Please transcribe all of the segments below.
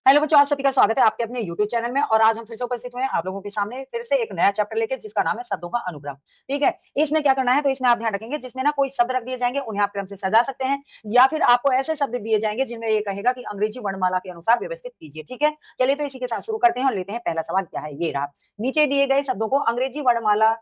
Hello बच्चों, आप सभी का स्वागत है आपके अपने YouTube चैनल में। और आज हम फिर से उपस्थित हुए हैं आप लोगों के सामने फिर से एक नया चैप्टर लेके, जिसका नाम है शब्दों का अनुक्रम। ठीक है, इसमें क्या करना है, तो इसमें आप ध्यान रखेंगे, जिसमें ना कोई शब्द रख दिए जाएंगे, उन्हें आप क्रम से सजा सकते हैं, या फिर आपको ऐसे शब्द दिए जाएंगे जिनमें ये कहेगा कि अंग्रेजी वर्णमाला के अनुसार व्यवस्थित कीजिए। ठीक है, चलिए तो इसी के साथ शुरू करते हैं और लेते हैं पहला सवाल। क्या है, ये रहा। नीचे दिए गए शब्दों को अंग्रेजी वर्णमाला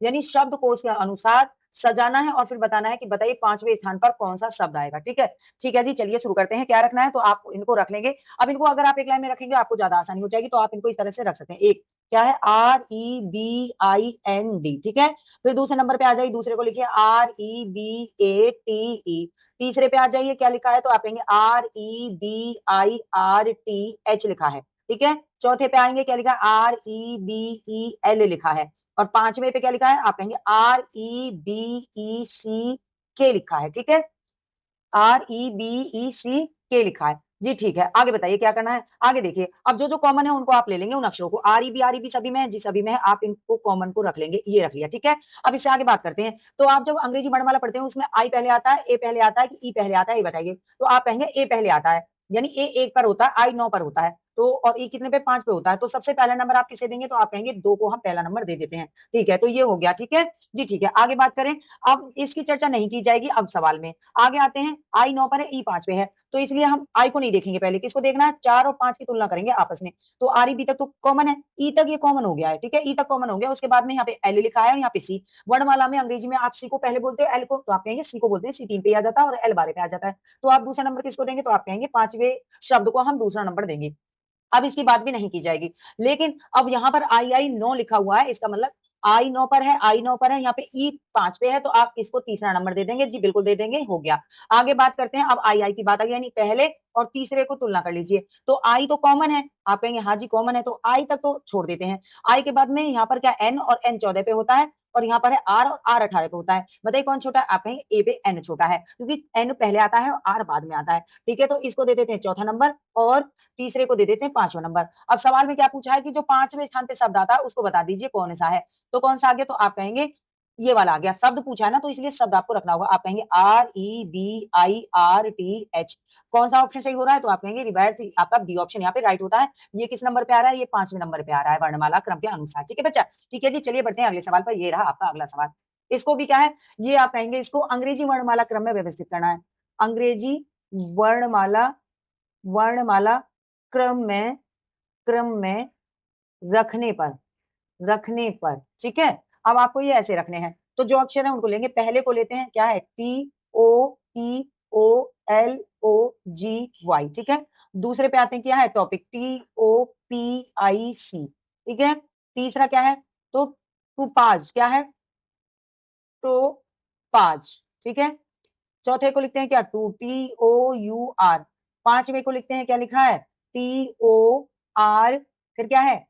यानी शब्दकोश के अनुसार सजाना है और फिर बताना है कि बताइए पांचवें स्थान पर कौन सा शब्द आएगा। ठीक है जी, चलिए शुरू करते हैं। क्या रखना है, तो आप इनको रख लेंगे। अब इनको अगर आप एक लाइन में रखेंगे आपको ज्यादा आसानी हो जाएगी, तो आप इनको इस तरह से रख सकते हैं। एक क्या है, REBIND। ठीक है, फिर दूसरे नंबर पे आ जाइए, दूसरे को लिखिए REBATE। तीसरे पे आ जाइए, क्या लिखा है, तो आप कहेंगे REBIRTH लिखा है। ठीक है, चौथे पे आएंगे, क्या लिखा है, REBEL लिखा है। और पांचवे पे क्या लिखा है, आप कहेंगे REBECK लिखा है। ठीक है, REBECK लिखा है जी। ठीक है, आगे बताइए क्या करना है। आगे देखिए, अब जो जो कॉमन है उनको आप ले लेंगे, उन अक्षरों को। REB सभी में है जी, सभी में है, आप इनको कॉमन को रख लेंगे। ये रख लिया। ठीक है, अब इससे आगे बात करते हैं। तो आप जब अंग्रेजी वर्णमाला पढ़ते हैं उसमें आई पहले आता है, ए पहले आता है कि ई पहले आता है, ये बताइए। तो आप कहेंगे ए पहले आता है, यानी ए एक पर होता है, आई 9 पर होता है, तो और ई कितने पे, 5 पे होता है। तो सबसे पहला नंबर आप किसे देंगे, तो आप कहेंगे 2 को हम पहला नंबर दे देते हैं। ठीक है, तो ये हो गया। ठीक है जी, ठीक है, आगे बात करें। अब इसकी चर्चा नहीं की जाएगी अब सवाल में। आगे आते हैं, आई 9 पर है, ई 5 पे है, तो इसलिए हम आई को नहीं देखेंगे, पहले किसको देखना है, 4 और 5 की तुलना करेंगे आपस में। तो आर ई बी तक तो कॉमन है, ई तक ये कॉमन हो गया है। ठीक है, ई तक कॉमन हो गया, उसके बाद में यहाँ पे एल लिखा है और यहाँ पे सी। वर्णमाला में अंग्रेजी में आप सी को पहले बोलते हो, एल को, तो आप कहेंगे सी को बोलते हैं, सी 3 पे आ जाता है और एल 12 पे आ जाता है। तो आप दूसरा नंबर किसको देंगे, तो आप कहेंगे पांचवे शब्द को हम दूसरा नंबर देंगे। अब इसकी बात भी नहीं की जाएगी। लेकिन अब यहाँ पर आई 9 लिखा हुआ है, इसका मतलब आई 9 पर है, आई 9 पर है, यहाँ पे ई 5 पे है, तो आप इसको तीसरा नंबर दे देंगे जी, बिल्कुल दे देंगे, हो गया। आगे बात करते हैं। अब आई की बात आ गई, यानी पहले और तीसरे को तुलना कर लीजिए। तो आई तो कॉमन है, आप कहेंगे हाँ जी कॉमन है, तो आई तक तो छोड़ देते हैं। आई के बाद में यहाँ पर क्या, एन, और एन 14 पे होता है, और यहाँ पर है आर, और आर 18 पे होता है। बताइए कौन छोटा है, आप कहेंगे ए पे एन छोटा है, क्योंकि एन पहले आता है और आर बाद में आता है। ठीक है, तो इसको दे देते हैं चौथा नंबर, और तीसरे को दे देते हैं पांचवा नंबर। अब सवाल में क्या पूछा है कि जो पांचवें स्थान पे शब्द आता है उसको बता दीजिए कौन सा है। तो कौन सा आ गया, तो आप कहेंगे ये वाला आ गया। शब्द पूछा है ना, तो इसलिए शब्द आपको रखना होगा। आप कहेंगे REBIRTH। कौन सा ऑप्शन सही हो रहा है, तो आप कहेंगे रिवायत, आपका बी ऑप्शन यहाँ पे राइट होता है। ये किस नंबर पे आ रहा है, ये पांचवें नंबर पे आ रहा है वर्णमाला क्रम के अनुसार। ठीक है बच्चा, ठीक है जी, चलिए बढ़ते हैं अगले सवाल पर। ये रहा आपका अगला सवाल। इसको भी क्या है, ये आप कहेंगे इसको अंग्रेजी वर्णमाला क्रम में व्यवस्थित करना है। अंग्रेजी वर्णमाला वर्णमाला क्रम में रखने पर ठीक है। अब आपको ये ऐसे रखने हैं, तो जो अक्षर है उनको लेंगे। पहले को लेते हैं, क्या है, TOPOLOGY। ठीक है, दूसरे पे आते हैं, क्या है, टॉपिक, TOPIC। ठीक है, तीसरा क्या है, तो टूपाज, क्या है, टोपाज। ठीक है, चौथे को लिखते हैं क्या, TOUR। पांचवे को लिखते हैं, क्या लिखा है, TOR, फिर क्या है,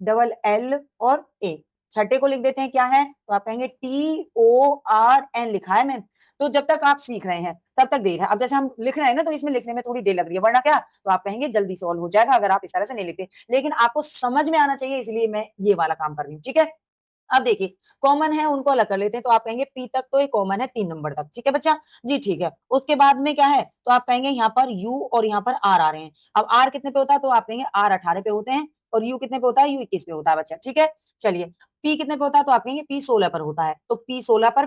TILL और A। छठे को लिख देते हैं, क्या है, तो आप कहेंगे TORN लिखा है मैम। तो जब तक आप सीख रहे हैं तब तक देर है। अब जैसे हम लिख रहे हैं ना, तो इसमें लिखने में थोड़ी देर लग रही है, वरना क्या, तो आप कहेंगे जल्दी सॉल्व हो जाएगा अगर आप इस तरह से नहीं लिखते। लेकिन आपको समझ में आना चाहिए, इसलिए मैं ये वाला काम कर रही हूँ। ठीक है, अब देखिए, कॉमन है उनको अलग कर लेते हैं। तो आप कहेंगे पी तक तो ये कॉमन है, 3 नंबर तक। ठीक है बच्चा जी, ठीक है। उसके बाद में क्या है, तो आप कहेंगे यहाँ पर यू और यहाँ पर आर आ रहे हैं। अब आर कितने पे होता है, तो आप कहेंगे आर 18 पे होते हैं, और यू कितने पे होता है, यू 21 पे होता है बच्चा। ठीक है, चलिए, पी कितने पे होता है, तो आप कहेंगे पी 16 पर होता है। तो पी 16 पर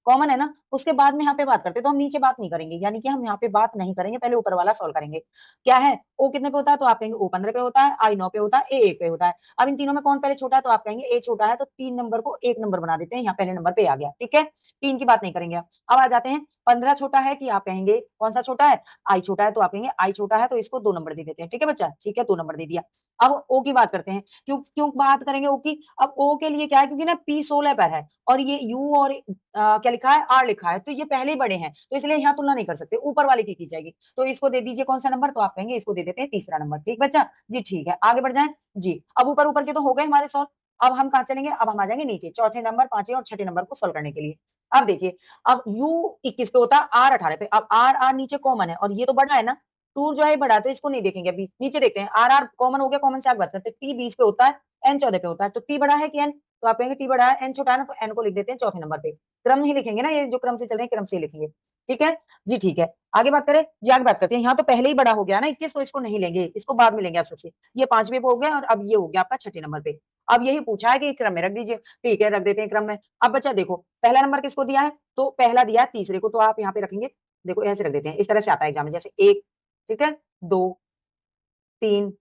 कॉमन है ना। उसके बाद में यहाँ पे बात करते हैं, तो हम नीचे बात नहीं करेंगे, यानी कि हम यहाँ पे बात नहीं करेंगे, पहले ऊपर वाला सॉल्व करेंगे। क्या है, ओ कितने पे होता है, तो आप कहेंगे ओ 15 पे होता है, आई 9 पे होता है, ए 1 पे होता है। अब इन तीनों में कौन पहले छोटा है, तो आप कहेंगे ए छोटा है, तो 3 नंबर को 1 नंबर बना देते हैं, यहाँ पहले नंबर पे आ गया। ठीक है, 3 की बात नहीं करेंगे। अब आ जाते हैं, 15 छोटा है कि आप कहेंगे कौन सा छोटा है, आई छोटा है, तो आप कहेंगे आई छोटा है, तो इसको 2 नंबर दे देते हैं। ठीक है बच्चा, ठीक है, 2 नंबर दे दिया। अब ओ की बात करते हैं, क्यों क्यों बात करेंगे ओ की। अब ओ के लिए क्या है, क्योंकि ना पी 16 पर है, और ये यू और क्या लिखा है, आर लिखा है, तो ये पहले ही बड़े हैं, तो इसलिए यहाँ तुलना नहीं कर सकते, ऊपर वाले की जाएगी। तो इसको दे दीजिए कौन सा नंबर, तो आप कहेंगे इसको दे देते हैं तीसरा नंबर। ठीक बच्चा जी, ठीक है, आगे बढ़ जाएं जी। अब ऊपर ऊपर के तो हो गए हमारे सॉल्व। अब हम कहाँ चलेंगे, अब हम आ जाएंगे नीचे, चौथे नंबर, पांचवें और छठे नंबर को सोल्व करने के लिए। अब देखिए, अब यू 21 पे होता है, आर 18 पे। अब आर आर नीचे कॉमन है, और ये तो बड़ा है ना, टू जो है बड़ा है, तो इसको नहीं देखेंगे, अभी नीचे देखते हैं। आर आर कॉमन हो गया, कॉमन से आगे बात करते हैं। टी 20 पे होता है, एन 14 पे होता है, तो टी बड़ा है कि एन, तो आप कहेंगे टी बड़ा है, एन छोटा है ना, तो एन को लिख देते हैं चौथे नंबर पे। क्रम ही लिखेंगे ना, ये जो क्रम से चल रहे हैं क्रम से लिखेंगे। ठीक है जी, ठीक है। आगे बात करें जी, आगे बात करते हैं। यहाँ तो पहले ही बड़ा हो गया ना 21, तो इसको नहीं लेंगे, इसको बाद में लेंगे आप सबसे। ये 5वें पे हो गया और अब ये हो गया आपका 6ठे नंबर पे। अब यही पूछा है कि क्रम में रख दीजिए, ठीक है रख देते हैं क्रम में। अब बच्चा देखो पहला नंबर किसको दिया है, तो पहला दिया है तीसरे को, तो आप यहाँ पे रखेंगे, देखो ऐसे रख देते हैं, इस तरह से आता है एग्जाम में, जैसे 1, ठीक है, 2, 3,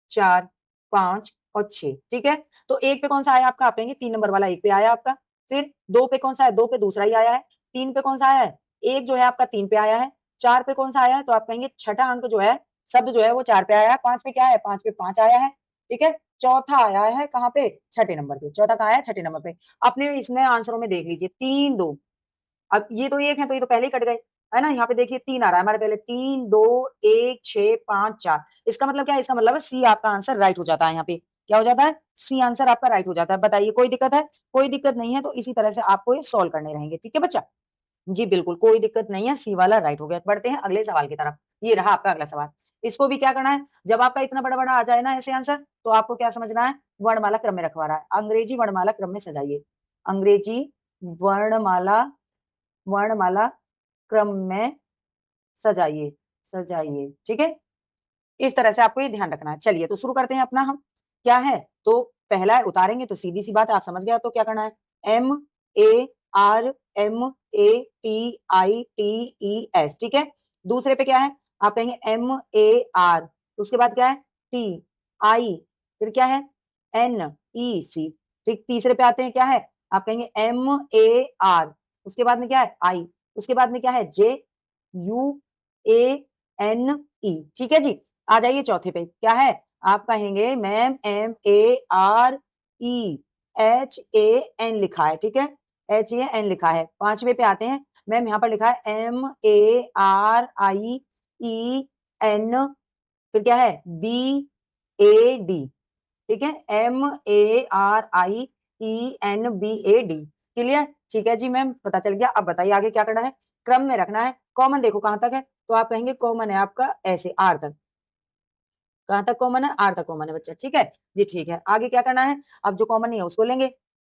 4, 5 और 6। ठीक है, तो 1 पे कौन सा आया आपका, आप कहेंगे 3 नंबर वाला 1 पे आया आपका। फिर 2 पे कौन सा है, 2 पे दूसरा ही आया है। 3 पे कौन सा आया है, 1 जो है आपका 3 पे आया है। 4 पे कौन सा आया है, तो आप कहेंगे छठा अंक जो है, शब्द जो है वो 4 पे आया है। 5 पे क्या है, 5 पे 5 आया है। ठीक है, चौथा आया है कहाँ पे, 6ठे नंबर पे। चौथा कहाँ है, 6ठे नंबर पे। अपने इसमें आंसरों में देख लीजिए 3, 2, अब ये तो 1 है, तो ये तो पहले ही कट गए, है ना। यहाँ पे देखिए 3 आ रहा है हमारे पहले, 3, 2, 1, 6, 5, 4। इसका मतलब क्या है, इसका मतलब है सी आपका आंसर राइट हो जाता है। यहाँ पे क्या हो जाता है, सी आंसर आपका राइट हो जाता है। बताइए कोई दिक्कत है, कोई दिक्कत नहीं है, तो इसी तरह से आपको ये सॉल्व करने रहेंगे। ठीक है बच्चा, जी बिल्कुल कोई दिक्कत नहीं है, सी वाला राइट हो गया। बढ़ते हैं अगले सवाल की तरफ। ये रहा आपका अगला सवाल। इसको भी क्या करना है, जब आपका इतना बड़ा बड़ा आ जाए ना ऐसे आंसर, तो आपको क्या समझना है, वर्णमाला क्रम में रखवा रहा है, अंग्रेजी वर्णमाला क्रम में सजाइए। अंग्रेजी वर्णमाला, वर्णमाला क्रम में सजाइए, सजाइए। ठीक है, इस तरह से आपको ये ध्यान रखना है। चलिए तो शुरू करते हैं अपना हम, क्या है, तो पहला है उतारेंगे, तो सीधी सी बात है, आप समझ गया, तो क्या करना है, MARMATITES। ठीक है, दूसरे पे क्या है, आप कहेंगे MAR, उसके बाद क्या है TI, फिर क्या है NEC। ठीक, तीसरे पे आते हैं, क्या है, आप कहेंगे MAR, उसके बाद में क्या है आई, उसके बाद में क्या है JUANE। ठीक है जी, आ जाइए चौथे पे, क्या है, आप कहेंगे मैम MAREHAN लिखा है। ठीक है, HAN लिखा है। पांचवे पे आते हैं, मैम यहाँ पर लिखा है MARIEN, फिर क्या है BAD। ठीक है, MARIENBAD। क्लियर, ठीक है जी मैम, पता चल गया। अब बताइए आगे क्या करना है, क्रम में रखना है। कॉमन देखो कहां तक है, तो आप कहेंगे कॉमन है आपका ऐसे आर तक। कहां तक कॉमन है, आर तक कॉमन है बच्चा। ठीक है जी, ठीक है। आगे क्या करना है, अब जो कॉमन नहीं है उसको लेंगे।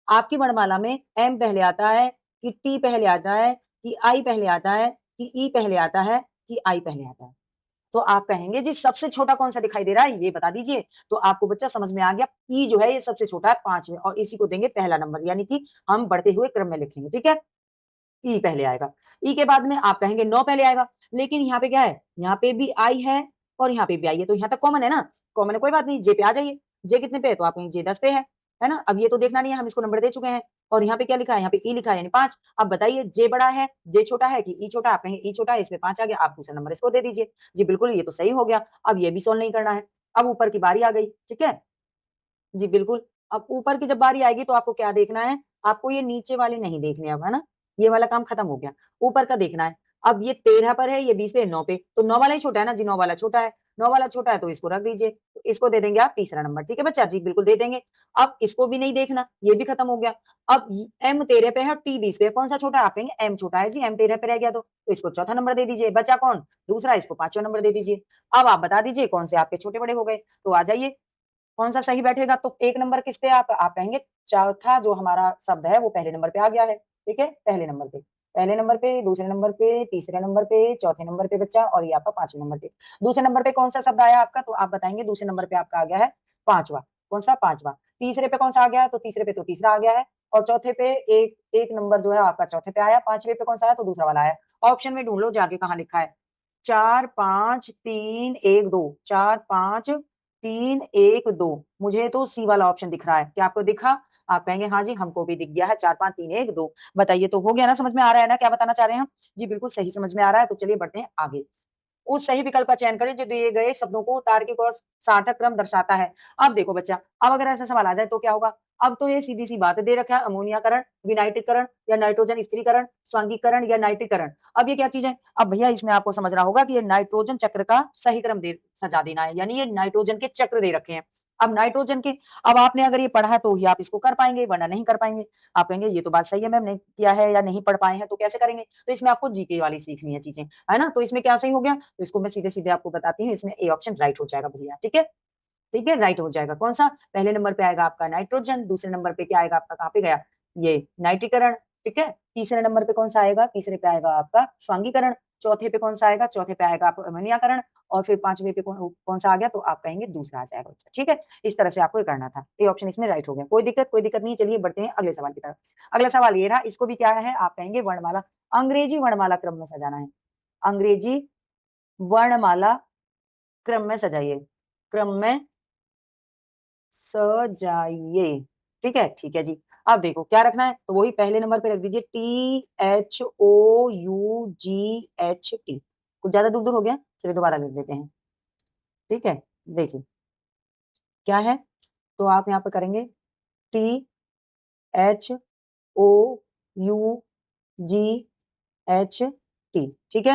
आपकी वर्णमाला में एम पहले आता है कि टी पहले आता है कि आई पहले आता है कि ई पहले आता है कि आई पहले आता है, तो आप कहेंगे जी सबसे छोटा कौन सा दिखाई दे रहा है, ये बता दीजिए। तो आपको बच्चा समझ में आ गया, ई जो है ये सबसे छोटा है 5 में, और इसी को देंगे पहला नंबर, यानी कि हम बढ़ते हुए क्रम में लिखेंगे। ठीक है, ई पहले आएगा। ई के बाद में आप कहेंगे 9 पहले आएगा, लेकिन यहाँ पे क्या है, यहाँ पे भी आई है और यहाँ पे भी आई है, तो यहाँ तक कॉमन है ना, कॉमन है, कोई बात नहीं, जे पे आ जाइए। जे कितने पे है, तो आप कहेंगे जे 10 पे है ना। अब ये तो देखना नहीं है, हम इसको नंबर दे चुके हैं, और यहाँ पे क्या लिखा है, यहाँ पे ई लिखा है यानी 5। अब बताइए जे बड़ा है, जे छोटा है कि ई छोटा, आप कहेंगे ई छोटा है, इसमें 5 आ गया, आप दूसरा नंबर इसको दे दीजिए। जी बिल्कुल, ये तो सही हो गया। अब ये भी सोल्व नहीं करना है, अब ऊपर की बारी आ गई। ठीक है जी बिल्कुल, अब ऊपर की जब बारी आएगी तो आपको क्या देखना है, आपको ये नीचे वाले नहीं देखने अब, है ना, ये वाला काम खत्म हो गया, ऊपर का देखना है। अब ये 13 पर है, ये 20 पे, 9 पे, तो 9 वाला ही छोटा है ना जी, 9 वाला छोटा है। 9 वाला छोटा है तो इसको रख दीजिए, तो इसको दे देंगे आप तीसरा नंबर। ठीक है बच्चा, जी बिल्कुल दे देंगे। अब इसको भी नहीं देखना, ये भी खत्म हो गया। अब एम 13 पे है और टी 20 पे है, कौन सा छोटा है, आप कहेंगे एम छोटा है जी, एम 13 पे रह गया, तो इसको चौथा नंबर दे दीजिए। बचा कौन, दूसरा, इसको पांचवा नंबर दे दीजिए। अब आप बता दीजिए कौन से आपके छोटे बड़े हो गए, तो आ जाइए कौन सा सही बैठेगा, तो एक नंबर किस पे, आप कहेंगे चौथा जो हमारा शब्द है वो पहले नंबर पे आ गया है। ठीक है, पहले नंबर पे, पहले नंबर पे, दूसरे नंबर पे, तीसरे नंबर पे, चौथे नंबर पे बच्चा, और ये आपका पांचवें नंबर पे। दूसरे नंबर पे कौन सा शब्द आया आपका, तो आप बताएंगे दूसरे नंबर पे आपका आ गया है पांचवा, कौन सा, पांचवा। तीसरे पे कौन सा आ गया है, तो तीसरे पे तो तीसरा आ गया है, और चौथे पे एक एक नंबर जो है आपका चौथे पे आया। पांचवे पे कौन सा है, तो दूसरा वाला आया। ऑप्शन में ढूंढ लो जाके कहाँ लिखा है, 4 5 3 1 2, 4 5 3 1 2, मुझे तो सी वाला ऑप्शन दिख रहा है, क्या आपको दिखा, आप कहेंगे हाँ जी हमको भी दिख गया है, 4 5 3 1 2। बताइए तो हो गया ना, समझ में आ रहा है ना क्या बताना चाह रहे हैं हम, जी बिल्कुल सही समझ में आ रहा है। तो चलिए बढ़ते हैं आगे। उस सही विकल्प का चयन करें जो दिए गए शब्दों को तार्किक और सार्थक क्रम दर्शाता है। अब देखो बच्चा, अब अगर ऐसा सवाल आ जाए तो क्या होगा, अब तो ये सीधी सी बात है, दे रखा है अमोनियाकरण, विनाइट्रीकरण या नाइट्रोजन स्थिरीकरण, स्वांगीकरण या नाइट्रीकरण। अब ये क्या चीज है, अब भैया इसमें आपको समझना होगा कि ये नाइट्रोजन चक्र का सही क्रम दे सजा देना है, यानी ये नाइट्रोजन के चक्र दे रखे हैं। अब नाइट्रोजन के, अब आपने अगर ये पढ़ा है तो ही आप इसको कर पाएंगे, वरना नहीं कर पाएंगे। आप कहेंगे ये तो बात सही है मैम, नहीं किया है या नहीं पढ़ पाए हैं तो कैसे करेंगे, तो इसमें आपको जीके वाली सीखनी है चीजें, है ना। तो इसमें क्या सही हो गया, तो इसको मैं सीधे सीधे आपको बताती हूँ, इसमें ए ऑप्शन राइट हो जाएगा भैया। ठीक है, ठीक है, राइट हो जाएगा। कौन सा? पहले नंबर पे आएगा आपका नाइट्रोजन, दूसरे नंबर पे क्या आएगा आपका, कहाँ पे गया ये नाइट्रीकरण, ठीक है। तीसरे नंबर पे कौन सा आएगा? तीसरे पे आएगा आपका स्वांगीकरण। चौथे पे कौन सा आएगा? चौथे पे आएगा आपका अमोनियाकरण। और फिर पांचवे पे कौन सा आ गया? तो आप कहेंगे दूसरा आ जाएगा बच्चा, ठीक है। इस तरह से आपको ये करना था, ये ऑप्शन इसमें राइट हो गया। कोई दिक्कत नहीं है। चलिए बढ़ते हैं अगले सवाल की तरफ। अगला सवाल ये रहा, इसको भी क्या है, आप कहेंगे वर्णमाला, अंग्रेजी वर्णमाला क्रम में सजाना है। अंग्रेजी वर्णमाला क्रम में सजाइए, क्रम में सजाइए, ठीक है जी। अब देखो क्या रखना है, तो वही पहले नंबर पे रख दीजिए THOUGHT। कुछ ज्यादा दूर दूर हो गया, चलिए दोबारा लिख देते हैं, ठीक है। देखिए क्या है, तो आप यहाँ पे करेंगे THOUGHT, ठीक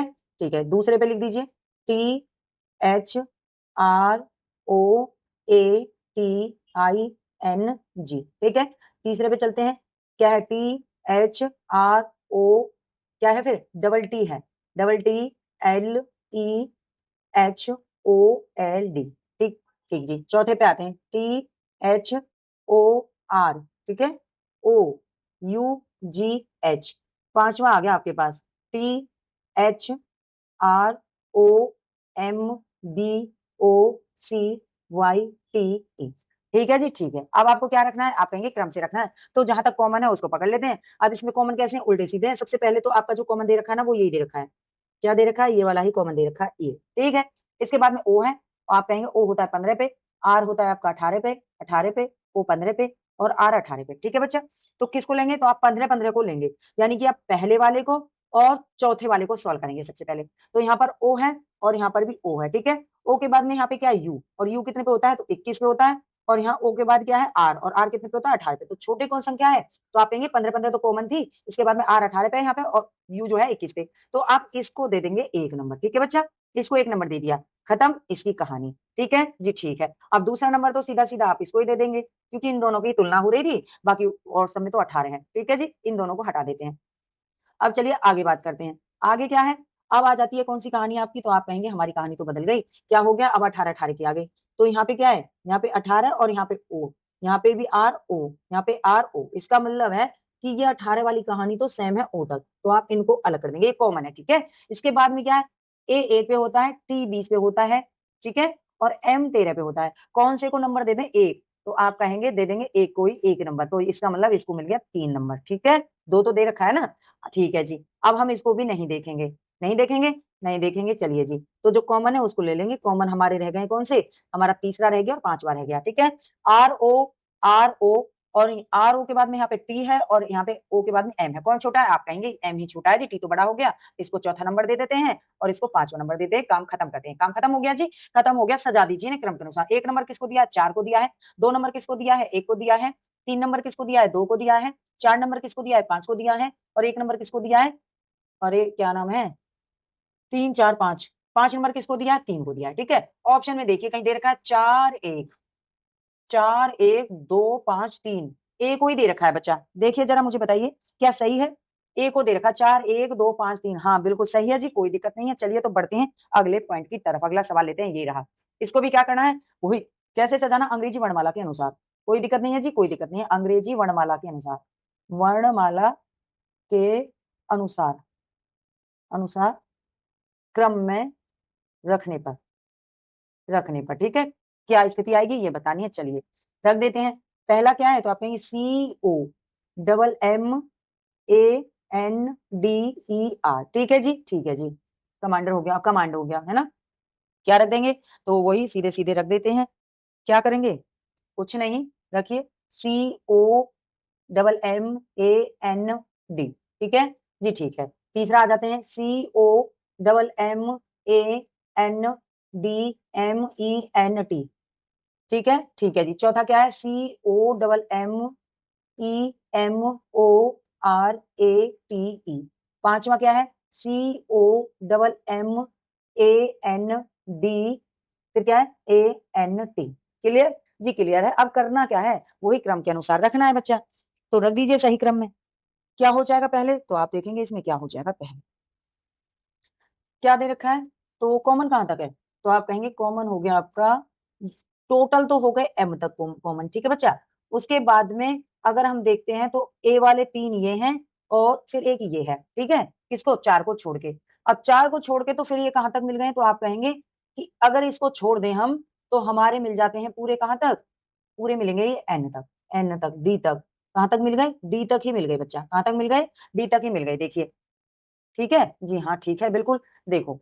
है। दूसरे पे लिख दीजिए THROATING, ठीक है। तीसरे पे चलते हैं, क्या है? THRO, क्या है फिर? डबल टी है, डबल TLEHOLD, ठीक ठीक जी। चौथे पे आते हैं THOR, ठीक है, OUGH। पांचवा आ गया आपके पास THROMBOCYTE, ठीक है जी, ठीक है। अब आपको क्या रखना है, आप कहेंगे क्रम से रखना है, तो जहां तक कॉमन है उसको पकड़ लेते हैं। अब इसमें कॉमन कैसे हैं? उल्टे सीधे हैं। सबसे पहले तो आपका जो कॉमन दे रखा है ना, वो यही दे रखा है। क्या दे रखा है? ये वाला ही कॉमन दे रखा है, ये, ठीक है। इसके बाद में ओ है, आप कहेंगे ओ होता है 15 पे, आर होता है आपका 18 पे, 18 पे, ओ 15 पे, और आर 18 पे, ठीक है बच्चा। तो किसको लेंगे? तो आप 15 15 को लेंगे, यानी कि आप पहले वाले को और चौथे वाले को सॉल्व करेंगे सबसे पहले। तो यहाँ पर ओ है और यहाँ पर भी ओ है, ठीक है। ओ के बाद में यहाँ पे क्या है? यू, और यू कितने पे होता है? तो 21 पे होता है। और यहाँ ओ के बाद क्या है? आर, और आर कितने पे होता है? 18 पे। तो छोटे कौन संख्या है? तो आप कहेंगे 15 15 तो कॉमन थी, इसके बाद में आर 18 पे यहाँ पे, और यू जो है 21 पे। तो आप इसको दे देंगे 1 नंबर, ठीक है बच्चा। इसको 1 नंबर दे दिया, खत्म इसकी कहानी, ठीक है जी, ठीक है। अब दूसरा नंबर तो सीधा सीधा आप इसको ही दे देंगे, क्योंकि इन दोनों की तुलना हो रही थी, बाकी और सब में तो 18 है, ठीक है जी। इन दोनों को हटा देते हैं। अब चलिए आगे बात करते हैं। आगे क्या है? अब आ जाती है कौन सी कहानी आपकी, तो आप कहेंगे हमारी कहानी तो बदल गई। क्या हो गया? अब 18 18 की आ गई। तो यहाँ पे क्या है? यहाँ पे 18 और यहाँ पे ओ, यहाँ पे भी आर ओ, यहाँ पे आर ओ। इसका मतलब है कि ये 18 वाली कहानी तो सेम है ओ तक, तो आप इनको अलग कर देंगे, ये कॉमन है, ठीक है। इसके बाद में क्या है? ए 1 पे होता है, टी 20 पे होता है, ठीक है, और एम 13 पे होता है। कौन से को नंबर दे दें? एक। तो आप कहेंगे दे देंगे एक को ही 1 नंबर, तो इसका मतलब इसको मिल गया 3 नंबर, ठीक है। दो तो दे रखा है ना, ठीक है जी। अब हम इसको भी नहीं देखेंगे, नहीं देखेंगे, नहीं देखेंगे, चलिए जी। तो जो कॉमन है उसको ले लेंगे। कॉमन हमारे रह गए कौन से? हमारा तीसरा रह गया और पांचवा रह गया, ठीक है। आर ओ, आर ओ, और आर ओ के बाद में यहाँ पे टी है, और यहाँ पे ओ के बाद में एम है। कौन छोटा है? आप कहेंगे एम ही छोटा है जी, टी तो बड़ा हो गया। इसको चौथा नंबर दे देते हैं और इसको पांचवा नंबर देते हैं, काम खत्म करते हैं। काम खत्म हो गया जी, खत्म हो गया। सजा दीजिए ना क्रम के अनुसार। 1 नंबर किसको दिया है? 4 को दिया है। 2 नंबर किसको दिया है? 1 को दिया है। 3 नंबर किसको दिया है? 2 को दिया है। 4 नंबर किसको दिया है? 5 को दिया है। और 1 नंबर किसको दिया है? अरे क्या नाम है, 3 4 5, 5 नंबर किसको दिया है? 3 को दिया है, ठीक है। ऑप्शन में देखिए कहीं दे रखा है 4 1, 4 1 2 5 3, ए को ही दे रखा है बच्चा। देखिए जरा मुझे बताइए क्या सही है? ए को दे रखा 4 1 2 5 3, हाँ बिल्कुल सही है जी, कोई दिक्कत नहीं है। चलिए तो बढ़ते हैं अगले पॉइंट की तरफ। अगला सवाल लेते हैं, ये रहा। इसको भी क्या करना है? वही कैसे सजाना? अंग्रेजी वर्णमाला के अनुसार। कोई दिक्कत नहीं है जी, कोई दिक्कत नहीं है। अंग्रेजी वर्णमाला के अनुसार, वर्णमाला के अनुसार, अनुसार क्रम में रखने पर, रखने पर, ठीक है। क्या स्थिति आएगी ये बतानी है, चलिए रख देते हैं। पहला क्या है? तो आप कहेंगे COMMANDER, ठीक है जी, ठीक है जी। कमांडर हो गया, कमांड हो गया है ना। क्या रख देंगे? तो वही सीधे सीधे रख देते हैं। क्या करेंगे? कुछ नहीं, रखिए COMMAND, ठीक है जी, ठीक है। तीसरा आ जाते हैं COMMANDMENT, ठीक है जी। चौथा क्या है? COMMEMORATE। पांचवा क्या है? COMMAND, फिर क्या है? ANT। क्लियर जी, क्लियर है। अब करना क्या है? वही क्रम के अनुसार रखना है बच्चा। तो रख दीजिए सही क्रम में। क्या हो जाएगा पहले? तो आप देखेंगे इसमें क्या हो जाएगा पहले। क्या दे रखा है? तो कॉमन कहां तक है? तो आप कहेंगे कॉमन हो गया आपका टोटल तो हो गए m तक कॉमन, ठीक है बच्चा। उसके बाद में अगर हम देखते हैं तो a वाले 3 ये हैं और फिर एक ये है, ठीक है, किसको, 4 को छोड़ के। अब 4 को छोड़ के तो फिर ये कहां तक मिल गए, तो आप कहेंगे कि अगर इसको छोड़ दें हम तो हमारे मिल जाते हैं पूरे कहां तक, पूरे मिलेंगे ये n तक, n तक, d तक। कहां तक मिल गए, d तक ही मिल गए बच्चा, कहां तक मिल गए, d तक ही मिल गए, देखिए, ठीक है जी, हाँ ठीक है बिल्कुल। देखो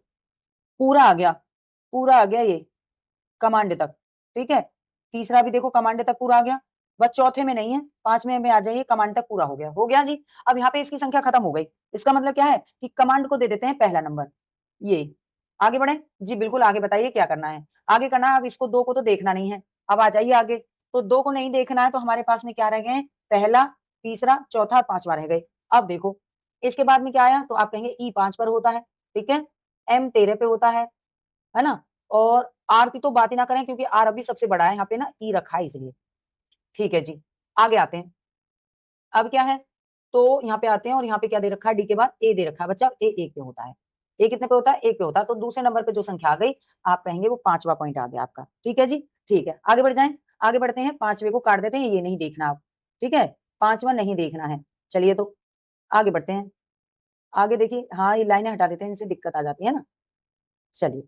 पूरा आ गया, पूरा आ गया ये कमांड तक, ठीक है। तीसरा भी देखो कमांड तक पूरा आ गया, बस चौथे में नहीं है, पांचवें में आ जाइए, कमांड तक पूरा हो गया, हो गया जी। अब यहाँ पे इसकी संख्या खत्म हो गई, इसका मतलब क्या है कि कमांड को दे देते हैं पहला नंबर। ये आगे बढ़े जी, बिल्कुल आगे बताइए क्या करना है। आगे करना है, अब इसको दो को तो देखना नहीं है, अब आ जाइए आगे। तो दो को नहीं देखना है तो हमारे पास में क्या रह गए, पहला, तीसरा, चौथा, पांचवा रह गए। अब देखो इसके बाद में क्या आया, तो आप कहेंगे ई 5 पर होता है, ठीक है, एम 13 पे होता है ना, और आर की तो बात ही ना करें क्योंकि आर अभी सबसे बड़ा है, यहाँ पे ना ई रखा है इसलिए, ठीक है जी। आगे आते हैं, अब क्या है, तो यहाँ पे आते हैं और यहाँ पे क्या दे रखा है, डी के बाद ए दे रखा है बच्चा, ए एक पे होता है। ए कितने पे होता है, एक पे होता है, तो दूसरे नंबर पे जो संख्या आ गई आप कहेंगे वो पांचवा पॉइंट आ गया आपका, ठीक है जी। ठीक है, आगे बढ़ जाए, आगे बढ़ते हैं, पांचवे को काट देते हैं, ये नहीं देखना आप, ठीक है, पांचवा नहीं देखना है। चलिए तो आगे बढ़ते हैं, आगे देखिए, हाँ ये लाइनें हटा देते हैं, इनसे दिक्कत आ जाती है ना। चलिए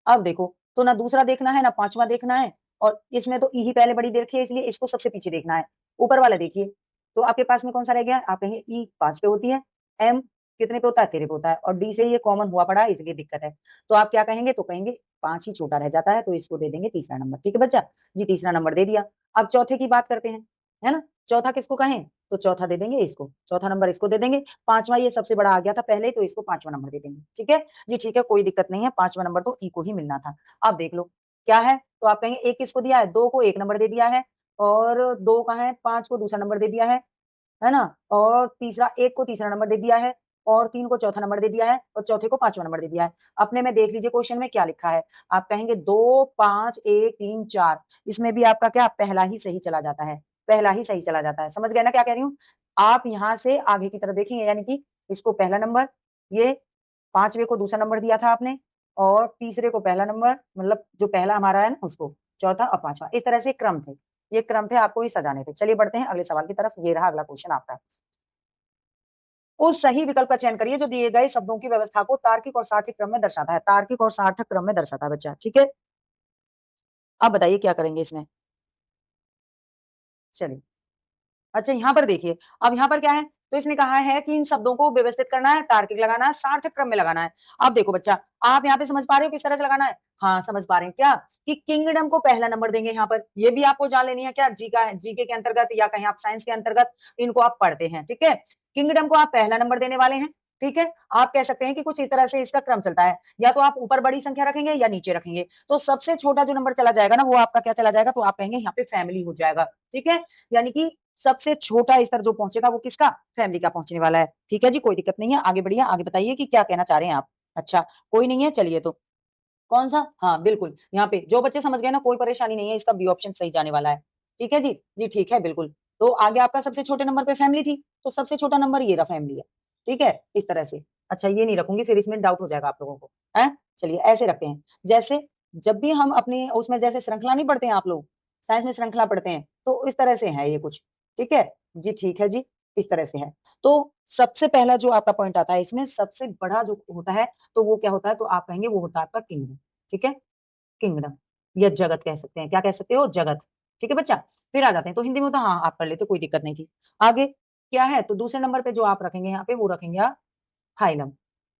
अब देखो, तो ना दूसरा देखना है ना पांचवा देखना है, और इसमें तो ई ही पहले बड़ी दे रखी है इसलिए इसको सबसे पीछे देखना है। ऊपर वाला देखिए, तो आपके पास में कौन सा रह गया, आप कहेंगे ई 5 पे होती है, एम कितने पे होता है, 13 पे होता है, और डी से ये कॉमन हुआ पड़ा है इसलिए दिक्कत है। तो आप क्या कहेंगे, तो कहेंगे 5 ही छोटा रह जाता है, तो इसको दे देंगे तीसरा नंबर, ठीक है बच्चा जी, तीसरा नंबर दे दिया। अब चौथे की बात करते हैं, है ना, चौथा किसको कहें, तो चौथा दे देंगे इसको, चौथा नंबर इसको दे देंगे। पांचवा ये सबसे बड़ा आ गया था पहले, तो इसको पांचवा नंबर दे देंगे, ठीक है जी, ठीक है, कोई दिक्कत नहीं है, पांचवा नंबर तो ई को ही मिलना था। अब देख लो क्या है, तो आप कहेंगे एक किसको दिया है, दो को एक नंबर दे दिया है, और दो का है, पांच को दूसरा नंबर दे दिया है ना, और तीसरा एक को तीसरा नंबर दे दिया है, और तीन को चौथा नंबर दे दिया है, और चौथे को पांचवा नंबर दे दिया है। अपने में देख लीजिए क्वेश्चन में क्या लिखा है, आप कहेंगे 2 5 1 3 4, इसमें भी आपका क्या पहला ही सही चला जाता है, पहला ही सही चला जाता है, समझ गए ना क्या कह रही हूँ। आप यहाँ से आगे की तरफ देखेंगे, यानी कि इसको पहला नंबर, ये पांचवे को दूसरा नंबर दिया था आपने, और तीसरे को पहला नंबर, मतलब जो पहला हमारा है ना उसको, चौथा और पांचवा, इस तरह से क्रम थे, ये क्रम थे, आपको ही सजाने थे। चलिए बढ़ते हैं अगले सवाल की तरफ, ये रहा अगला क्वेश्चन आपका। उस सही विकल्प का चयन करिए जो दिए गए शब्दों की व्यवस्था को तार्किक और सार्थक क्रम में दर्शाता है, तार्किक और सार्थक क्रम में दर्शाता है बच्चा, ठीक है। अब बताइए क्या करेंगे इसमें। चलिए अच्छा यहाँ पर देखिए, अब यहाँ पर क्या है, तो इसने कहा है कि इन शब्दों को व्यवस्थित करना है, तार्किक लगाना है, सार्थक क्रम में लगाना है। अब देखो बच्चा, आप यहाँ पे समझ पा रहे हो किस तरह से लगाना है, हाँ समझ पा रहे हैं क्या, कि किंगडम को पहला नंबर देंगे यहाँ पर, ये भी आपको जान लेनी है क्या, जीके के अंतर्गत, या कहीं आप साइंस के अंतर्गत इनको आप पढ़ते हैं, ठीक है। किंगडम को आप पहला नंबर देने वाले हैं, ठीक है। आप कह सकते हैं कि कुछ इस तरह से इसका क्रम चलता है, या तो आप ऊपर बड़ी संख्या रखेंगे या नीचे रखेंगे, तो सबसे छोटा जो नंबर चला जाएगा ना वो आपका क्या चला जाएगा, तो आप कहेंगे यहाँ पे फैमिली हो जाएगा, ठीक है। यानी कि सबसे छोटा स्तर जो पहुंचेगा वो किसका, फैमिली का पहुंचने वाला है, ठीक है जी, कोई दिक्कत नहीं है, आगे बढ़िए, आगे बताइए कि क्या कहना चाह रहे हैं आप। अच्छा कोई नहीं है, चलिए तो कौन सा, हाँ बिल्कुल, यहाँ पे जो बच्चे समझ गए ना कोई परेशानी नहीं है, इसका बी ऑप्शन सही जाने वाला है, ठीक है जी, जी ठीक है बिल्कुल। तो आगे आपका सबसे छोटे नंबर पे फैमिली थी, तो सबसे छोटा नंबर ये रहा, फैमिली है, ठीक है, इस तरह से। अच्छा ये नहीं रखूंगी, फिर इसमें डाउट हो जाएगा आप लोगों को, है। चलिए ऐसे रखते हैं, जैसे जब भी हम अपने उसमें जैसे श्रृंखला नहीं पढ़ते हैं आप लोग, साइंस में श्रृंखला पढ़ते हैं, तो इस तरह से है ये कुछ, ठीक है जी, ठीक है जी, इस तरह से है। तो सबसे पहला जो आपका पॉइंट आता है इसमें, सबसे बड़ा जो होता है तो वो क्या होता है, तो आप कहेंगे वो होता है आपका किंगडम, ठीक है, किंगडम, या जगत कह सकते हैं, क्या कह सकते हो, जगत, ठीक है बच्चा। फिर आ जाते हैं, तो हिंदी में तो हाँ आप कर लेते, कोई दिक्कत नहीं थी। आगे क्या है, तो दूसरे नंबर पे जो आप रखेंगे यहाँ पे वो रखेंगे आप हाइलम,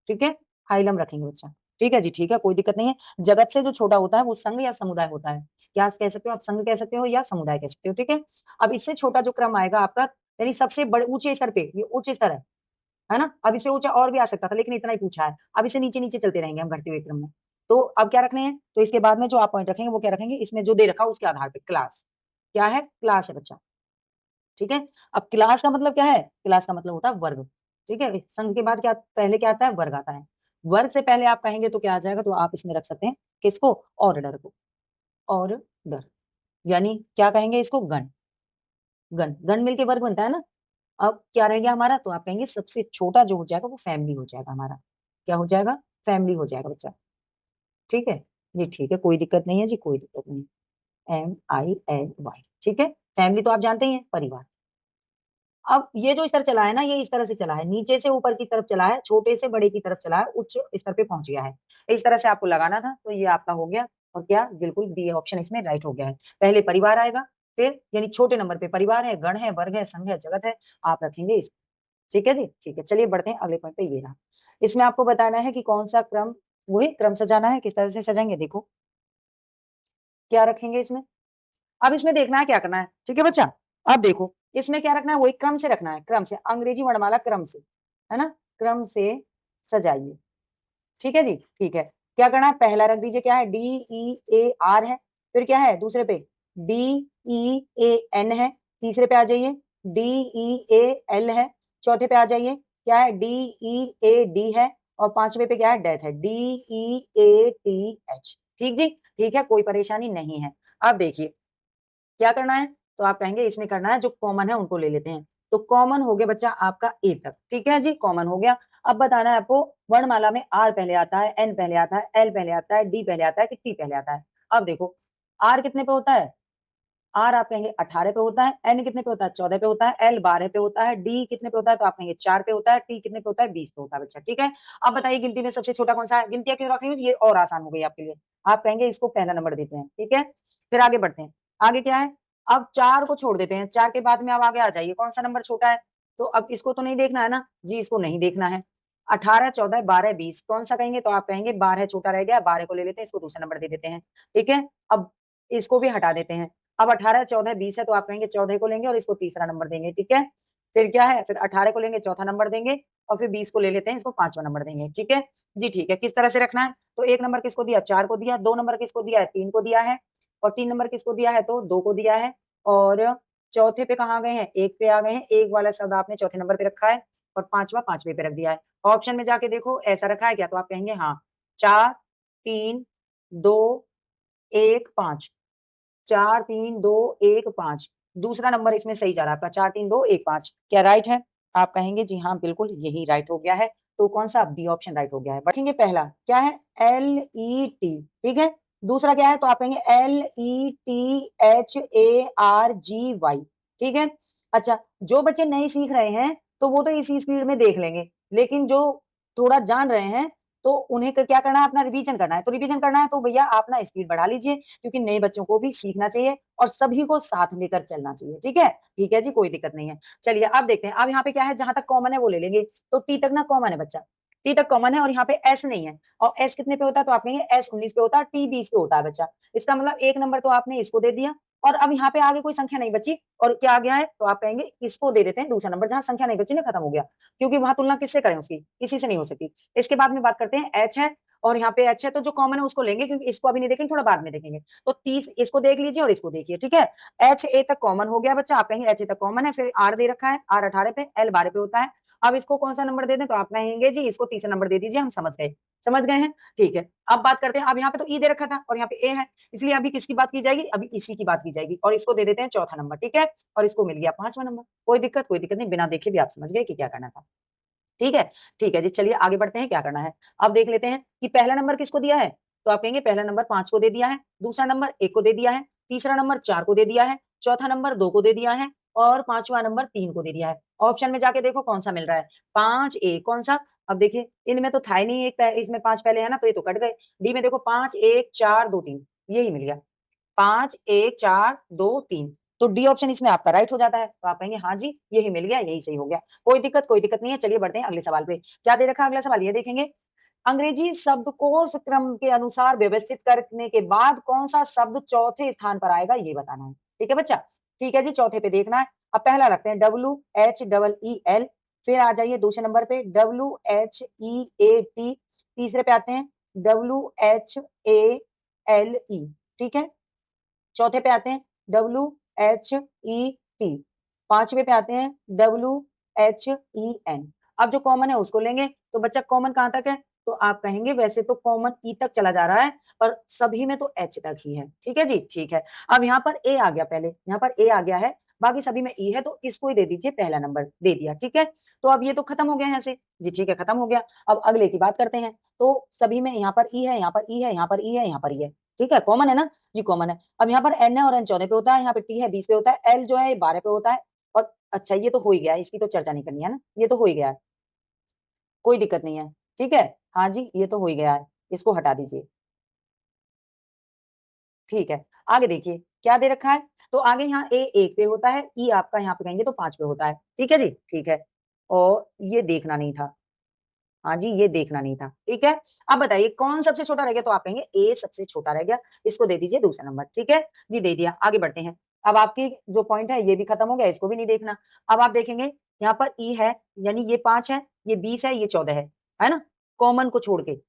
ठीक है, हाइलम रखेंगे बच्चा, ठीक है जी, ठीक है, कोई दिक्कत नहीं है। जगत से जो छोटा होता है वो संघ या समुदाय होता है, क्या कह सकते हो आप, संघ कह सकते हो या समुदाय कह सकते हो, ठीक है। अब इससे छोटा जो क्रम आएगा आपका, यानी सबसे बड़े ऊंचे स्तर पे, ये उच्च स्तर है ना, अब इससे ऊंचा और भी आ सकता था लेकिन इतना ही पूछा है, अब इसे नीचे नीचे चलते रहेंगे हम घटते हुए क्रम में। तो अब क्या रखने हैं, तो इसके बाद में जो आप पॉइंट रखेंगे वो क्या रखेंगे, इसमें जो दे रखा उसके आधार पे, क्लास, क्या है, क्लास है बच्चा, ठीक है। अब क्लास का मतलब क्या है, क्लास का मतलब होता है वर्ग, ठीक है, संघ के बाद क्या पहले क्या आता है, वर्ग आता है, वर्ग से पहले आप कहेंगे तो क्या आ जाएगा, तो आप इसमें रख सकते हैं किसको, ऑर्डर को, ऑर्डर, यानी क्या कहेंगे इसको, गण, गण गण मिलके वर्ग बनता है ना। अब क्या रह गया हमारा, तो आप कहेंगे सबसे छोटा जो हो जाएगा वो फैमिली हो जाएगा हमारा, क्या हो जाएगा, फैमिली हो जाएगा बच्चा, ठीक है जी, ठीक है, कोई दिक्कत नहीं है जी, कोई दिक्कत नहीं। FAMILY, ठीक है। फैमिली तो आप जानते ही हैं, परिवार। अब ये जो स्तर चला है ना, ये इस तरह से चला है, नीचे से ऊपर की तरफ चला है, छोटे से बड़े की तरफ चला है, उच्च स्तर पे पहुंच गया है। इस तरह से आपको लगाना था, तो ये आपका हो गया। और क्या, बिल्कुल डी ऑप्शन इसमें राइट हो गया है। पहले परिवार आएगा, फिर यानी छोटे नंबर पे परिवार है, गण है, वर्ग है, संघ है, जगत है, आप रखेंगे इस। ठीक है जी, ठीक है। चलिए बढ़ते हैं अगले पॉइंट पे। ये रहा, इसमें आपको बताना है कि कौन सा क्रम, वही क्रम सजाना है, किस तरह से सजाएंगे। देखो क्या रखेंगे इसमें। अब इसमें देखना है क्या करना है, ठीक है बच्चा। अब देखो इसमें क्या रखना है, वही क्रम से रखना है, क्रम से, अंग्रेजी वर्णमाला क्रम से, है ना, क्रम से सजाइए। ठीक है जी, ठीक है। क्या करना है, पहला रख दीजिए, क्या है, DEAR है। फिर क्या है दूसरे पे, DEAN है। तीसरे पे आ जाइए, DEAL है। चौथे पे आ जाइए, क्या है, DEAD है। और पांचवे पे क्या है, डेथ है, DEATH। ठीक जी, ठीक है, कोई परेशानी नहीं है। अब देखिए क्या करना है, तो आप कहेंगे इसमें करना है, जो कॉमन है उनको ले लेते हैं। तो कॉमन हो गया बच्चा आपका ए तक, ठीक है जी, कॉमन हो गया। अब बताना है आपको, वर्णमाला में आर पहले आता है, एन पहले आता है, एल पहले आता है, डी पहले आता है कि टी पहले आता है। अब देखो आर कितने पे होता है, आर आप कहेंगे 18 पे होता है, एन कितने पे होता है, 14 पे होता है, एल 12 पे होता है, डी कितने पे होता है, तो आप कहेंगे 4 पे होता है, टी कितने पे होता है, 20 पे होता है बच्चा। ठीक है, अब बताइए गिनती में सबसे छोटा कौन सा है, गिनतियां क्यों रख रही हूँ, ये और आसान हो गई आपके लिए। आप कहेंगे इसको पहला नंबर देते हैं, ठीक है। फिर आगे बढ़ते हैं, आगे क्या है, अब 4 को छोड़ देते हैं, 4 के बाद में अब आगे आ जाइए, कौन सा नंबर छोटा है। तो अब इसको तो नहीं देखना है ना जी, इसको नहीं देखना है। 18, 14, 12, 20 कौन सा कहेंगे, तो आप कहेंगे 12 छोटा रह गया, 12 को ले लेते हैं, इसको दूसरा नंबर दे देते हैं। ठीक है, अब इसको भी हटा देते हैं। अब 18, 14, 20 है, तो आप कहेंगे 14 को लेंगे और इसको तीसरा नंबर देंगे। ठीक है, फिर क्या है, फिर 18 को लेंगे, चौथा नंबर देंगे, और फिर 20 को ले लेते हैं, इसको पांचवा नंबर देंगे। ठीक है जी, ठीक है। किस तरह से रखना है, तो एक नंबर किसको दिया, 4 को दिया, 2 नंबर किसको दिया है, 3 को दिया है, और 3 नंबर किसको दिया है, तो 2 को दिया है। और चौथे पे कहाँ गए हैं, 1 पे आ गए हैं, एक वाला शब्द आपने चौथे नंबर पे रखा है, और पांचवा पांचवे पे रख दिया है। ऑप्शन में जाके देखो ऐसा रखा है क्या, तो आप कहेंगे हाँ, 4, 3, 2, 1, 5, 4, 3, 2, 1, 5। दूसरा नंबर इसमें सही जा रहा है आपका, 4, 3, 2, 1, 5। क्या राइट है, आप कहेंगे जी हाँ बिल्कुल यही राइट हो गया है। तो कौन सा, बी ऑप्शन राइट हो गया है। बैठेंगे पहला क्या है, LET, ठीक है। दूसरा क्या है, तो आप कहेंगे LETHARGY, ठीक है। अच्छा, जो बच्चे नहीं सीख रहे हैं तो वो तो इसी स्पीड में देख लेंगे, लेकिन जो थोड़ा जान रहे हैं तो उन्हें क्या करना है, अपना रिवीजन करना है। तो रिवीजन करना है तो भैया आप ना स्पीड बढ़ा लीजिए, क्योंकि नए बच्चों को भी सीखना चाहिए और सभी को साथ लेकर चलना चाहिए। ठीक है जी, कोई दिक्कत नहीं है। चलिए अब देखते हैं, अब यहाँ पे क्या है, जहां तक कॉमन है वो ले लेंगे। तो टी तक ना कॉमन है बच्चा, टी तक कॉमन है, और यहाँ पे एस नहीं है। और एस कितने पे होता है, तो आप कहेंगे एस 19 पे होता है, टी 20 पे होता है बच्चा। इसका मतलब एक नंबर तो आपने इसको दे दिया, और अब यहाँ पे आगे कोई संख्या नहीं बची, और क्या आ गया है, तो आप कहेंगे इसको दे देते हैं दूसरा नंबर, जहां संख्या नहीं बची ना, खत्म हो गया। क्योंकि वहां तुलना किससे करें, उसकी किसी से नहीं हो सकती। इसके बाद में बात करते हैं, एच है और यहाँ पे एच है, तो जो कॉमन है उसको लेंगे, क्योंकि इसको अभी नहीं देखेंगे, थोड़ा बाद में देखेंगे। तो 30 इसको देख लीजिए और इसको देखिए। ठीक है, एच ए तक कॉमन हो गया बच्चा, आप कहेंगे एच ए तक कॉमन है। फिर आर दे रखा है, आर 18 पे, एल 12 पे होता है। अब इसको कौन सा नंबर दे दें, तो आप कहेंगे जी इसको तीसरा नंबर दे दीजिए, हम समझ गए, समझ गए हैं। ठीक है, अब बात करते हैं, अब यहाँ पे तो ई दे रखा था और यहाँ पे ए है, इसलिए अभी किसकी बात की जाएगी, अभी इसी की बात की जाएगी, और इसको दे देते हैं चौथा नंबर। ठीक है, और इसको मिल गया पांचवा नंबर। कोई दिक्कत नहीं, बिना देखे भी आप समझ गए कि क्या करना था। ठीक है, ठीक है जी, चलिए आगे बढ़ते हैं, क्या करना है। अब देख लेते हैं कि पहला नंबर किसको दिया है, तो आप कहेंगे पहला नंबर 5 को दे दिया है, दूसरा नंबर 1 को दे दिया है, तीसरा नंबर 4 को दे दिया है, चौथा नंबर 2 को दे दिया है, और पांचवा नंबर 3 को दे दिया है। ऑप्शन में जाके देखो कौन सा मिल रहा है, 5 A कौन सा। अब देखिए इनमें तो था ही नहीं, एक इसमें 5 पहले है ना, तो ये तो कट गए। डी में देखो 5 1 4 2 3, यही मिल गया, 5 1 4 2 3। तो डी ऑप्शन इसमें आपका राइट हो जाता है। तो आप कहेंगे हाँ जी यही मिल गया, यही सही हो गया। कोई दिक्कत नहीं है। चलिए बढ़ते हैं अगले सवाल पे, क्या दे रखा है अगला सवाल, ये देखेंगे। अंग्रेजी शब्दकोश क्रम के अनुसार व्यवस्थित करने के बाद कौन सा शब्द चौथे स्थान पर आएगा, ये बताना है। ठीक है बच्चा, ठीक है जी, चौथे पे देखना है। अब पहला रखते हैं WHEEL, फिर आ जाइए दूसरे नंबर पे WHEAT, तीसरे पे आते हैं WHALE, ठीक है। चौथे पे आते हैं WHET, पांचवे पे आते हैं WHEN। अब जो कॉमन है उसको लेंगे, तो बच्चा कॉमन कहां तक है, तो आप कहेंगे वैसे तो कॉमन ई तक चला जा रहा है, पर सभी में तो एच तक ही है। ठीक है जी, ठीक है। अब यहाँ पर ए आ गया, पहले यहाँ पर ए आ गया है, बाकी सभी में ई है, तो इसको ही दे दीजिए, पहला नंबर दे दिया। ठीक है, तो अब ये तो खत्म हो गया यहाँ से जी, ठीक है, खत्म हो गया। अब अगले की बात करते हैं, तो सभी में यहाँ पर ई है, यहाँ पर ई है, यहाँ पर ई है, यहाँ पर ई है, ठीक है, कॉमन है ना जी, कॉमन है। अब यहाँ पर n है और n 14 पे होता है, यहाँ पे t है 20 पे होता है, l जो है 12 पे होता है। और अच्छा ये तो हो ही गया है, इसकी तो चर्चा नहीं करनी है ना, ये तो हो ही गया है, कोई दिक्कत नहीं है। ठीक है, हाँ जी ये तो हो ही गया है, इसको हटा दीजिए। ठीक है, आगे देखिए क्या दे रखा है। तो आगे यहाँ ए 1 पे होता है, ई आपका यहाँ पे कहेंगे तो 5 पे होता है। ठीक है जी, ठीक है। और ये देखना नहीं था, हाँ जी ये देखना नहीं था। ठीक है, अब बताइए कौन सबसे छोटा रह गया, तो आप कहेंगे ए सबसे छोटा रह गया, इसको दे दीजिए दूसरा नंबर। ठीक है जी, दे दिया। आगे बढ़ते हैं। अब आपकी जो पॉइंट है ये भी खत्म हो गया, इसको भी नहीं देखना। अब आप देखेंगे यहाँ पर ई है, यानी ये 5 है, ये 20 है, ये 14 है ना, कॉमन को छोड़ के।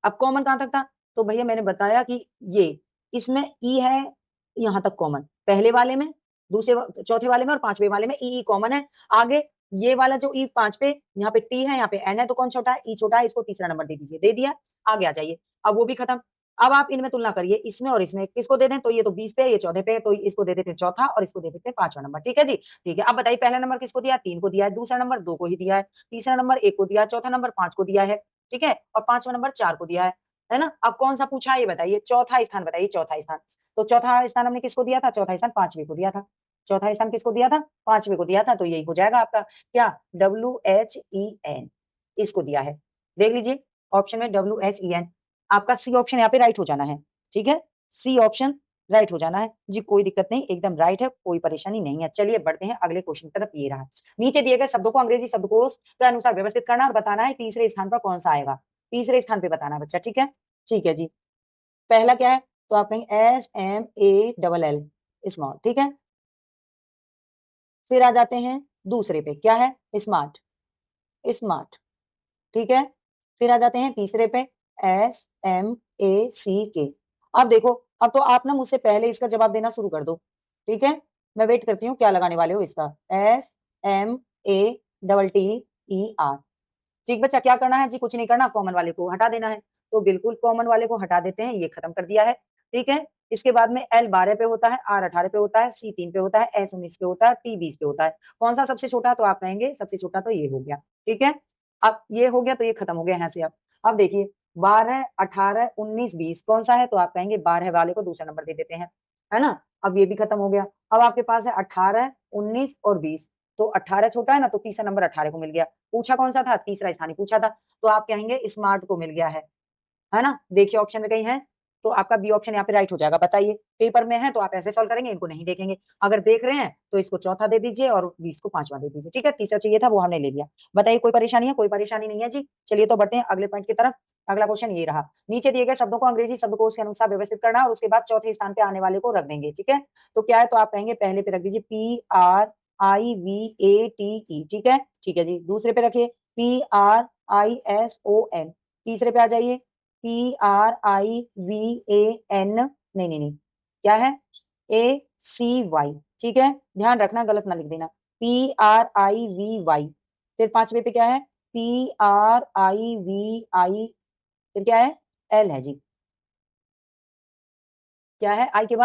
अब कॉमन कहां तक था, तो भैया मैंने बताया कि ये इसमें ई है यहां तक कॉमन, पहले वाले में, चौथे वाले में और पांचवे वाले में ई ई कॉमन है। आगे ये वाला जो ई 5 पे, यहाँ पे टी है, यहाँ पे एन है, तो कौन छोटा है, ई छोटा है, इसको तीसरा नंबर दे दीजिए। दे दिया, आगे आ जाइए। अब वो भी खत्म। अब आप इनमें तुलना करिए, इसमें और इसमें किसको दे दें, तो ये तो 20 पे, ये 14 पे, तो इसको दे देते हैं चौथा और इसको दे देते हैं पांचवा नंबर। ठीक है जी, ठीक है। अब बताइए पहला नंबर किसको दिया, 3 को दिया है, दूसरा नंबर 2 को ही दिया है, तीसरा नंबर 1 को दिया है, चौथा नंबर 5 को दिया है। ठीक है, और पांचवा नंबर 4 को दिया है ना। अब कौन सा पूछा है ये बताइए, चौथा स्थान बताइए, चौथा स्थान। तो चौथा स्थान हमने किसको दिया था, चौथा स्थान पांचवे को दिया था। चौथा स्थान किसको दिया था, पांचवे को दिया था, तो यही हो जाएगा आपका क्या, WHEN, इसको दिया है। देख लीजिए ऑप्शन में WHEN, आपका सी ऑप्शन यहाँ पे राइट हो जाना है। ठीक है, सी ऑप्शन राइट हो जाना है जी, कोई दिक्कत नहीं, एकदम राइट है, कोई परेशानी नहीं है। चलिए बढ़ते हैं अगले क्वेश्चन की तरफ। ये रहा, नीचे दिए गए शब्दों को अंग्रेजी शब्दकोश के अनुसार व्यवस्थित करना और बताना है तीसरे स्थान पर कौन सा आएगा, तीसरे स्थान पे बताना है बच्चा। ठीक है, ठीक है जी। पहला क्या है, तो आप कहेंगे SMALL, स्मॉल। ठीक है, फिर आ जाते हैं दूसरे पे, क्या है, स्मार्ट, स्मार्ट। ठीक है, फिर आ जाते हैं तीसरे पे, SMACK। अब देखो, अब तो आप ना मुझसे पहले इसका जवाब देना शुरू कर दो। ठीक है, मैं वेट करती हूँ क्या लगाने वाले हो इसका, SMATTER। ठीक बच्चा, क्या करना है जी, कुछ नहीं करना, कॉमन वाले को हटा देना है। तो बिल्कुल कॉमन वाले को हटा देते हैं, ये खत्म कर दिया है। ठीक है, इसके बाद में L 12 पे होता है, R 18 पे होता है, C 3 पे होता है, S 19 पे होता है, T 20 पे होता है। कौन सा सबसे छोटा, तो आप कहेंगे सबसे छोटा तो ये हो गया। ठीक है, अब ये हो गया तो ये खत्म हो गया यहाँ से। अब देखिए 12 18 19 20 कौन सा है, तो आप कहेंगे 12 वाले को दूसरा नंबर दे देते हैं, है ना। अब ये भी खत्म हो गया। अब आपके पास है 18 19 और 20, तो 18 छोटा है ना, तो तीसरा नंबर 18 को मिल गया। पूछा कौन सा था, तीसरा स्थान ही पूछा था, तो आप कहेंगे स्मार्ट को मिल गया है ना। देखिए ऑप्शन में कहीं है, तो आपका बी ऑप्शन यहाँ पे राइट हो जाएगा। बताइए पेपर में है तो आप ऐसे सॉल्व करेंगे, इनको नहीं देखेंगे। अगर देख रहे हैं तो इसको चौथा दे दीजिए और 20 को पांचवा दे दीजिए। ठीक है, तीसरा चाहिए था वो हमने ले लिया। बताइए कोई परेशानी है, कोई परेशानी नहीं है जी। चलिए तो बढ़ते हैं अगले पॉइंट की तरफ। अगला क्वेश्चन ये रहा, नीचे दिए गए शब्दों को अंग्रेजी शब्दकोश के अनुसार व्यवस्थित करना और उसके बाद चौथे स्थान पे आने वाले को रख देंगे। ठीक है, तो क्या है, तो आप कहेंगे पहले पे रख दीजिए PRIVATE। ठीक है, ठीक है जी। दूसरे पे रखिए PRISON। तीसरे पे आ जाइए PRIVAN, नहीं नहीं नहीं, क्या है, ACY। ठीक है, ध्यान रखना गलत ना लिख देना, PRIVY। फिर पांचवे पे क्या है, PRIVI। फिर क्या है, L है जी, क्या है, आई के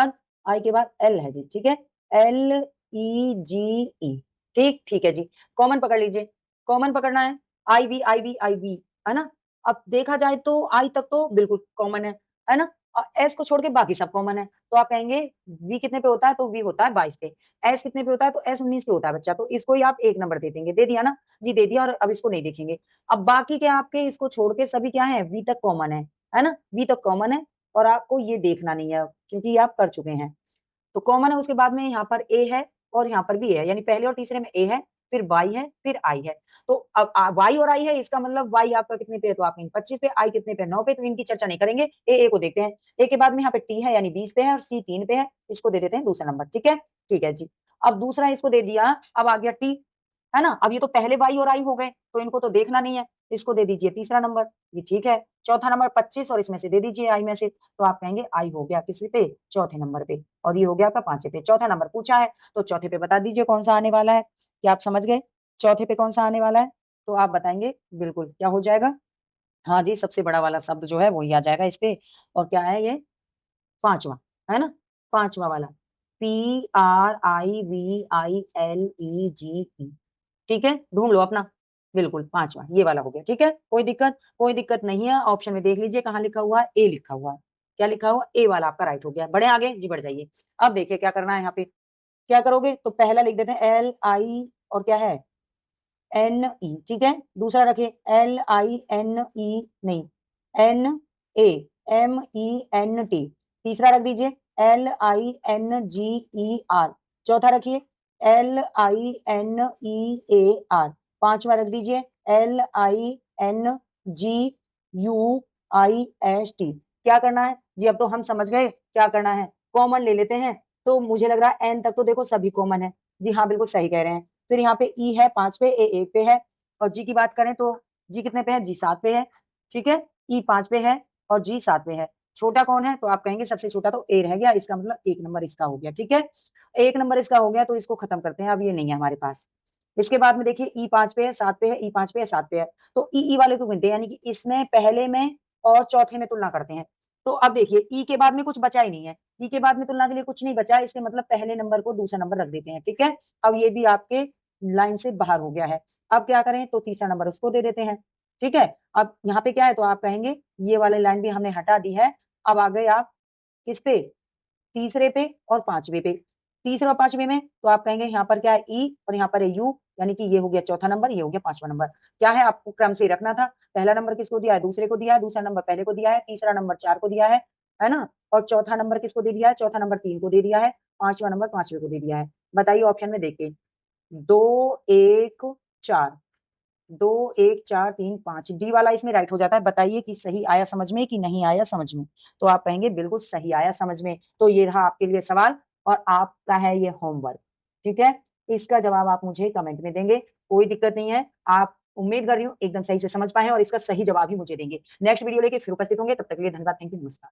बाद L है जी। ठीक है, LEGE। ठीक, ठीक है जी। कॉमन पकड़ लीजिए, कॉमन पकड़ना है, IV है ना। अब देखा जाए तो आई तक तो बिल्कुल कॉमन है ना। एस को छोड़ के बाकी सब कॉमन है, तो आप कहेंगे वी कितने पे होता है, तो वी होता है 22 पे। एस कितने पे होता है, तो एस 19 पे होता है बच्चा, तो इसको ही आप एक नंबर दे देंगे। दे दिया ना जी, दे दिया। और अब इसको नहीं देखेंगे। अब बाकी के आपके इसको छोड़ के सभी क्या है, वी तक कॉमन है ना, वी तक कॉमन है। और आपको ये देखना नहीं है क्योंकि ये आप कर चुके हैं, तो कॉमन है। उसके बाद में यहाँ पर ए है और यहाँ पर भी है, यानी पहले और तीसरे में ए है, फिर वाई है, फिर आई है। तो अब वाई और आई है, इसका मतलब वाई आपका कितने पे है, तो आप 25 पे, आई कितने पे, 9 पे, तो इनकी चर्चा नहीं करेंगे। ए को देखते हैं। ए के बाद में यहाँ पे टी है यानी 20 पे है, और सी 3 पे है, इसको दे देते हैं दूसरा नंबर। ठीक है, ठीक है जी। अब दूसरा इसको दे दिया, अब आ गया टी, है ना। अब ये तो पहले वाई और आई हो गए, तो इनको तो देखना नहीं है, इसको दे दीजिए तीसरा नंबर, ये ठीक है। चौथा नंबर 25 और इसमें से दे दीजिए आई में से, तो आप कहेंगे आई हो गया किसी पे, चौथे नंबर पे। और ये हो गया आपका पांचवे पे। चौथा नंबर पूछा है तो चौथे पे बता दीजिए कौन सा आने वाला है। क्या आप समझ गए, चौथे पे कौन सा आने वाला है, तो आप बताएंगे बिल्कुल क्या हो जाएगा। हाँ जी, सबसे बड़ा वाला शब्द जो है वही आ जाएगा इस पे। और क्या है ये, पांचवा, है ना, पांचवा वाला, PRIVILEGE। ठीक है, ढूंढ लो अपना, बिल्कुल पांचवा ये वाला हो गया। ठीक है, कोई दिक्कत नहीं है। ऑप्शन में देख लीजिए कहाँ लिखा हुआ है, ए लिखा हुआ है। क्या लिखा हुआ, ए वाला आपका राइट हो गया। बढ़े आगे जी, बढ़ जाइए। अब देखिए क्या करना है यहाँ पे, क्या करोगे, तो पहला लिख देते हैं LI और क्या है NE, ठीक है। दूसरा रखिए LINE, नहीं NAMENT। तीसरा रख दीजिए LINGER। चौथा रखिए LINEAR। पांचवा रख दीजिए LINGUIST। क्या करना है जी, अब तो हम समझ गए क्या करना है, कॉमन ले लेते हैं। तो मुझे लग रहा है एन तक तो देखो सभी कॉमन है। जी हाँ, बिल्कुल सही कह रहे हैं। फिर यहाँ पे ई है 5 पे, ए 1 पे है, और जी की बात करें तो जी कितने पे है, जी 7 पे है, ठीक है। ई 5 पे है और जी 7 पे है। छोटा कौन है, तो आप कहेंगे सबसे छोटा तो ए रह गया, इसका मतलब 1 नंबर इसका हो गया, ठीक है। 1 नंबर इसका हो गया, तो इसको खत्म करते हैं, अब ये नहीं है हमारे पास। इसके बाद में देखिए ई 5 पे है, 7 पे है, ई 5 पे है, 7 पे है, तो ई वाले को गिनते हैं, यानी कि इसमें पहले में और चौथे में तुलना करते हैं। तो अब देखिए ई के बाद में कुछ बचा ही नहीं है, ई के बाद में तुलना के लिए कुछ नहीं बचा, इसके मतलब पहले नंबर को दूसरा नंबर रख देते हैं, ठीक है। अब ये भी आपके लाइन से बाहर हो गया है। अब क्या करें, तो तीसरा नंबर उसको दे देते हैं, ठीक है। अब यहाँ पे क्या है, तो आप कहेंगे ये वाली लाइन भी हमने हटा दी है। अब आ गए आप किस पे, तीसरे पे और पांचवे पे। तीसरे और पांचवे में तो आप कहेंगे यहाँ पर क्या है ई और यहाँ पर है यू, यानी कि ये हो गया चौथा नंबर, ये हो गया पांचवा नंबर। क्या है, आपको क्रम से रखना था, पहला नंबर किसको दिया है, दूसरे को दिया है, दूसरा नंबर पहले को दिया है, तीसरा नंबर 4 को दिया है ना, और चौथा नंबर किसको दे दिया है, चौथा नंबर 3 को दे दिया है, पांचवा नंबर पांचवे को दे दिया है। बताइए ऑप्शन में देखे, 2 1 4, 2 1 4 3 5, डी वाला इसमें राइट हो जाता है। बताइए कि सही आया समझ में कि नहीं आया समझ में, तो आप कहेंगे बिल्कुल सही आया समझ में। तो ये रहा आपके लिए सवाल और आपका है ये होमवर्क, ठीक है। इसका जवाब आप मुझे कमेंट में देंगे, कोई दिक्कत नहीं है। आप, उम्मीद कर रही हूँ एकदम सही से समझ पाए और इसका सही जवाब ही मुझे देंगे। नेक्स्ट वीडियो लेके फिर उपस्थित होंगे, तब तक के लिए धन्यवाद, थैंक यू, नमस्कार।